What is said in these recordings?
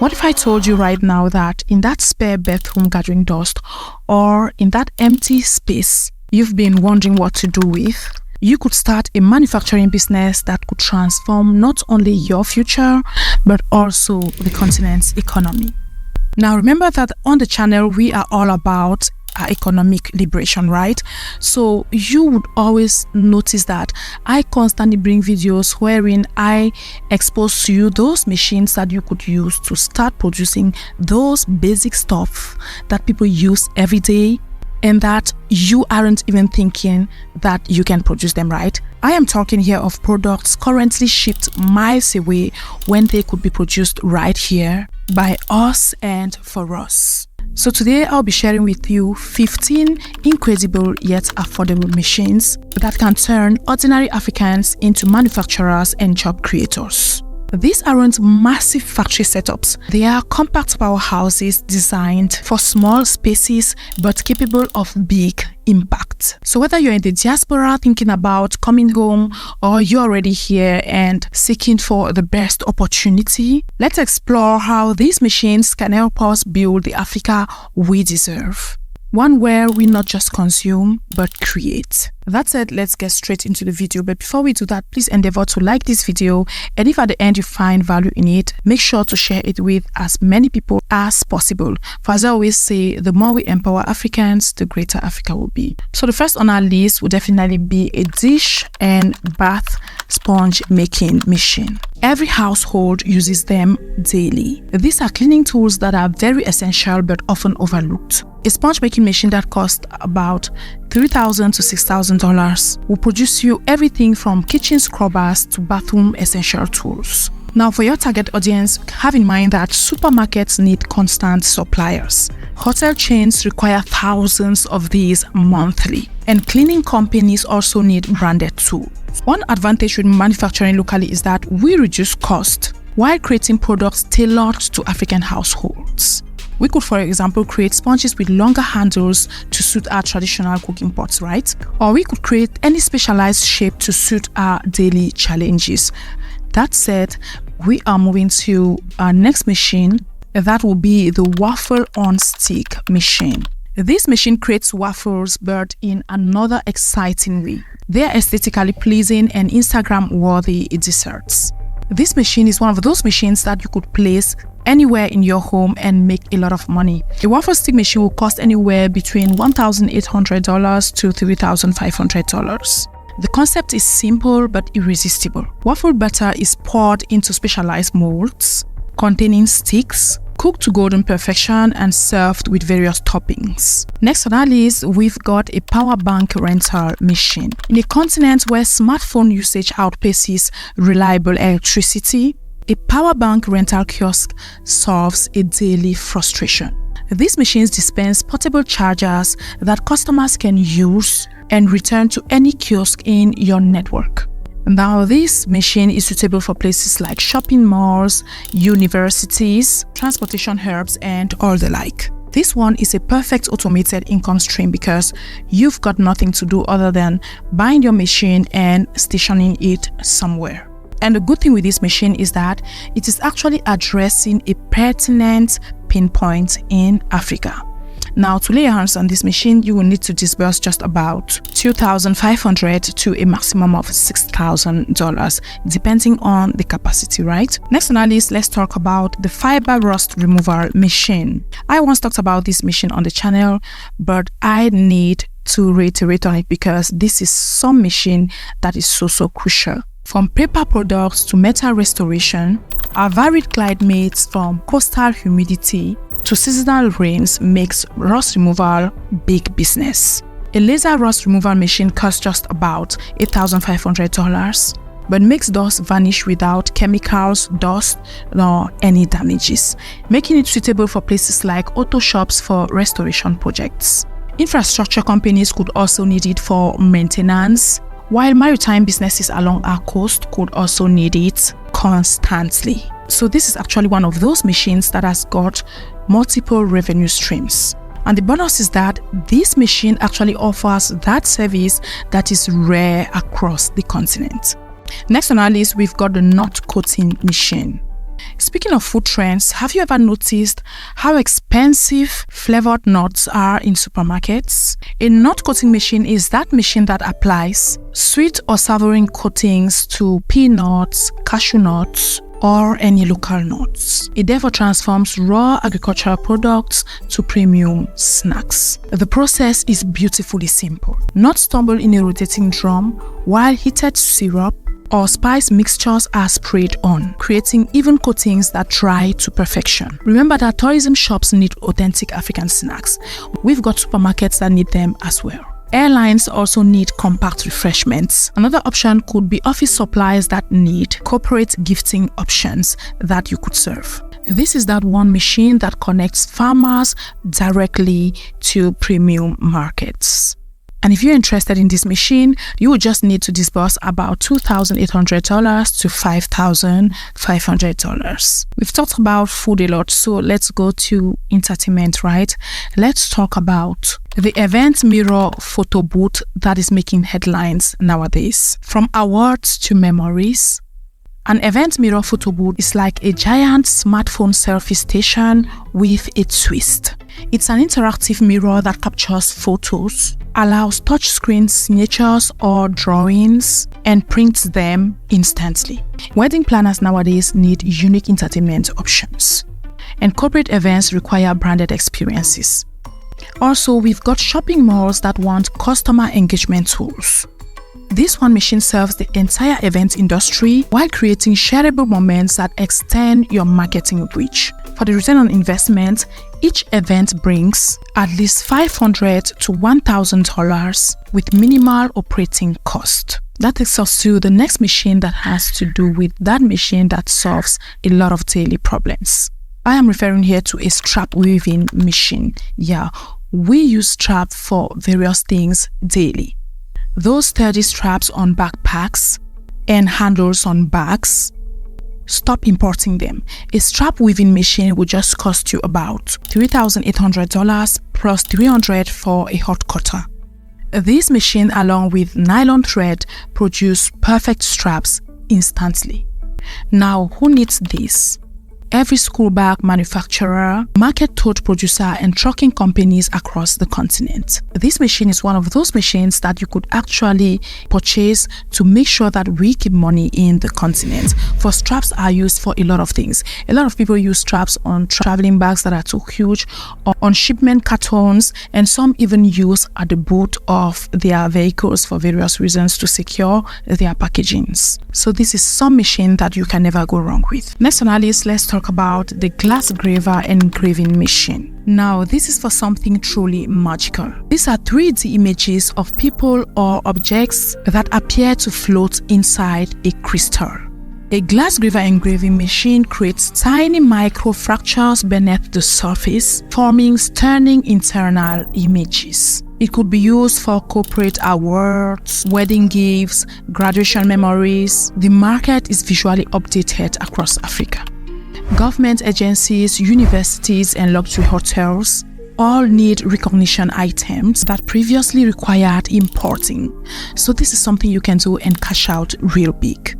What if I told you right now that in that spare bathroom gathering dust or in that empty space you've been wondering what to do with, you could start a manufacturing business that could transform not only your future but also the continent's economy. Now remember that on the channel we are all about economic liberation, right? So you would always notice that I constantly bring videos wherein I expose to you those machines that you could use to start producing those basic stuff that people use every day and that you aren't even thinking that you can produce them, right? I am talking here of products currently shipped miles away when they could be produced right here by us and for us. So today I'll be sharing with you 15 incredible yet affordable machines that can turn ordinary Africans into manufacturers and job creators. These aren't massive factory setups. They are compact powerhouses designed for small spaces but capable of big impact. So whether you're in the diaspora thinking about coming home or you're already here and seeking for the best opportunity, let's explore how these machines can help us build the Africa we deserve. One where we not just consume, but create. That said, let's get straight into the video. But before we do that, please endeavor to like this video. And if at the end you find value in it, make sure to share it with as many people as possible. For as I always say, the more we empower Africans, the greater Africa will be. So the first on our list would definitely be a dish and bath sponge making machine. Every household uses them daily. These are cleaning tools that are very essential but often overlooked. A sponge making machine that costs about $3,000 to $6,000 will produce you everything from kitchen scrubbers to bathroom essential tools. Now for your target audience, have in mind that supermarkets need constant suppliers. Hotel chains require thousands of these monthly, and cleaning companies also need branded tools. One advantage with manufacturing locally is that we reduce cost while creating products tailored to African households. We could, for example, create sponges with longer handles to suit our traditional cooking pots, right? Or we could create any specialized shape to suit our daily challenges. That said, we are moving to our next machine. That will be the Waffle on Stick machine. This machine creates waffles, but in another exciting way. They are aesthetically pleasing and Instagram-worthy desserts. This machine is one of those machines that you could place anywhere in your home and make a lot of money. A waffle stick machine will cost anywhere between $1,800 to $3,500. The concept is simple but irresistible. Waffle batter is poured into specialized molds containing sticks, cooked to golden perfection and served with various toppings. Next on our list, we've got a power bank rental machine. In a continent where smartphone usage outpaces reliable electricity, a power bank rental kiosk solves a daily frustration. These machines dispense portable chargers that customers can use and return to any kiosk in your network. Now, this machine is suitable for places like shopping malls, universities, transportation hubs, and all the like. This one is a perfect automated income stream because you've got nothing to do other than buying your machine and stationing it somewhere. And the good thing with this machine is that it is actually addressing a pertinent pain point in Africa. Now, to lay your hands on this machine, you will need to disburse just about $2,500 to a maximum of $6,000, depending on the capacity, right? Next on our list, let's talk about the fiber rust removal machine. I once talked about this machine on the channel, but I need to reiterate on it because this is some machine that is so crucial. From paper products to metal restoration, our varied climate mates from coastal humidity to seasonal rains makes rust removal big business. A laser rust removal machine costs just about $8,500, but makes dust vanish without chemicals, dust, nor any damages, making it suitable for places like auto shops for restoration projects. Infrastructure companies could also need it for maintenance, while maritime businesses along our coast could also need it constantly. So this is actually one of those machines that has got multiple revenue streams. And the bonus is that this machine actually offers that service that is rare across the continent. Next on our list, we've got the knot coating machine. Speaking of food trends, have you ever noticed how expensive flavored nuts are in supermarkets? A nut coating machine is that machine that applies sweet or savory coatings to peanuts, cashew nuts, or any local nuts. It therefore transforms raw agricultural products to premium snacks. The process is beautifully simple. Nuts tumble in a rotating drum while heated syrup or spice mixtures are sprayed on, creating even coatings that dry to perfection. Remember that tourism shops need authentic African snacks. We've got supermarkets that need them as well. Airlines also need compact refreshments. Another option could be office supplies that need corporate gifting options that you could serve. This is that one machine that connects farmers directly to premium markets. And if you're interested in this machine, you will just need to disburse about $2,800 to $5,500. We've talked about food a lot, so let's go to entertainment, right? Let's talk about the event mirror photo booth that is making headlines nowadays. From awards to memories, an event mirror photo booth is like a giant smartphone selfie station with a twist. It's an interactive mirror that captures photos, allows touchscreen signatures or drawings, and prints them instantly. Wedding planners nowadays need unique entertainment options, and corporate events require branded experiences. Also, we've got shopping malls that want customer engagement tools. This one machine serves the entire event industry while creating shareable moments that extend your marketing reach. For the return on investment, each event brings at least $500 to $1,000 with minimal operating cost. That takes us to the next machine that has to do with that machine that solves a lot of daily problems. I am referring here to a strap weaving machine. Yeah, we use strap for various things daily. Those sturdy straps on backpacks and handles on bags, stop importing them. A strap weaving machine will just cost you about $3,800 plus $300 for a hot cutter. This machine, along with nylon thread, produce perfect straps instantly. Now, who needs this? Every school bag manufacturer, market tote producer, and trucking companies across the continent. This machine is one of those machines that you could actually purchase to make sure that we keep money in the continent. For straps are used for a lot of things. A lot of people use straps on traveling bags that are too huge, or on shipment cartons, and some even use at the boot of their vehicles for various reasons to secure their packagings. So this is some machine that you can never go wrong with. Next on our list, let's talk about the glass graver engraving machine. Now, this is for something truly magical. These are 3D images of people or objects that appear to float inside a crystal. A glass graver engraving machine creates tiny micro fractures beneath the surface, forming stunning internal images. It could be used for corporate awards, wedding gifts, graduation memories. The market is visually updated across Africa. Government agencies, universities, and luxury hotels all need recognition items that previously required importing. So this is something you can do and cash out real big.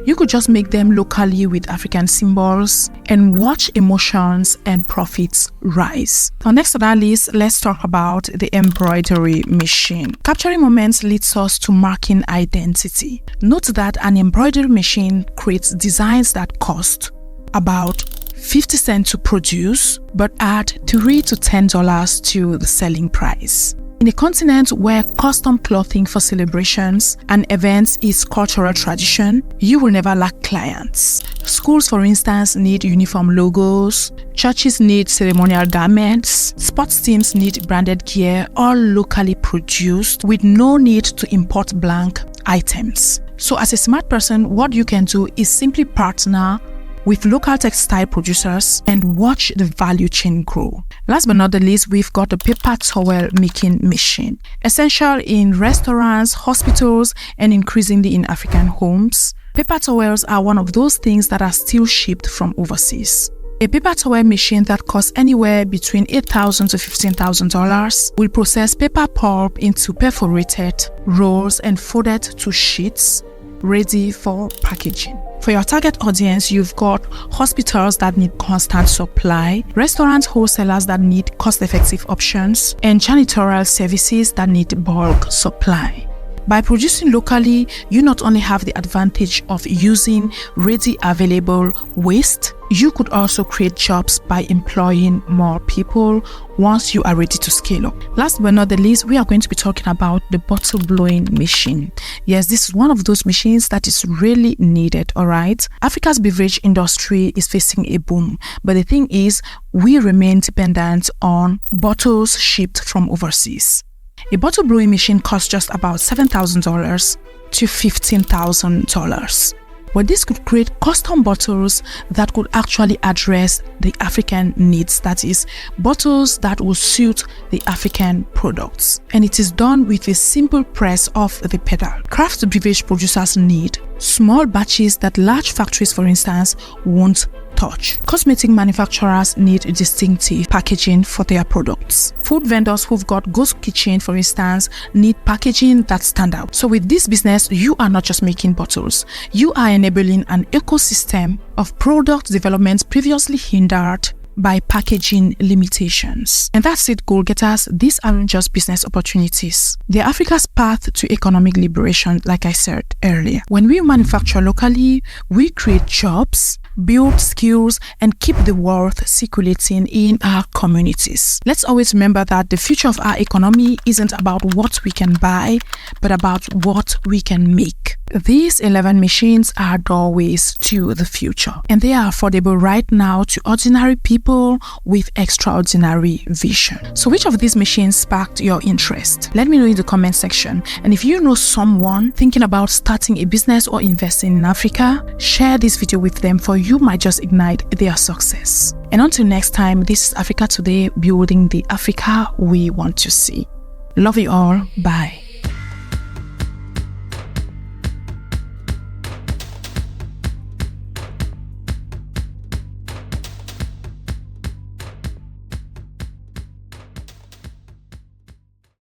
You could just make them locally with African symbols and watch emotions and profits rise. Now, next on our list, let's talk about the embroidery machine. Capturing moments leads us to marking identity. Note that an embroidery machine creates designs that cost about 50 cents to produce, but add $3 to $10 to the selling price. In a continent where custom clothing for celebrations and events is cultural tradition, you will never lack clients. Schools, for instance, need uniform logos, churches need ceremonial garments, sports teams need branded gear, all locally produced with no need to import blank items. So as a smart person, what you can do is simply partner with local textile producers and watch the value chain grow. Last but not the least, we've got a paper towel making machine. Essential in restaurants, hospitals, and increasingly in African homes, paper towels are one of those things that are still shipped from overseas. A paper towel machine that costs anywhere between $8,000 to $15,000 will process paper pulp into perforated rolls and folded to sheets, ready for packaging. For your target audience, you've got hospitals that need constant supply, restaurant wholesalers that need cost-effective options, and janitorial services that need bulk supply. By producing locally, you not only have the advantage of using ready available waste, you could also create jobs by employing more people once you are ready to scale up. Last but not the least, we are going to be talking about the bottle blowing machine. Yes, this is one of those machines that is really needed, alright? Africa's beverage industry is facing a boom, but the thing is, we remain dependent on bottles shipped from overseas. A bottle blowing machine costs just about $7,000 to $15,000. But this could create custom bottles that could actually address the African needs, that is, bottles that will suit the African products. And it is done with a simple press of the pedal. Craft beverage producers need small batches that large factories, for instance, won't touch. Cosmetic manufacturers need distinctive packaging for their products. Food vendors who've got ghost kitchen, for instance, need packaging that stand out. So with this business, you are not just making bottles, you are enabling an ecosystem of product development previously hindered by packaging limitations. And that's it, goal getters. These aren't just business opportunities. They're Africa's path to economic liberation, like I said earlier. When we manufacture locally, we create jobs, build skills, and keep the wealth circulating in our communities. Let's always remember that the future of our economy isn't about what we can buy, but about what we can make. These 11 machines are doorways to the future, and they are affordable right now to ordinary people with extraordinary vision. So which of these machines sparked your interest? Let me know in the comment section. And if you know someone thinking about starting a business or investing in Africa, share this video with them, for you might just ignite their success. And until next time, this is Africa Today, building the Africa we want to see. Love you all. Bye.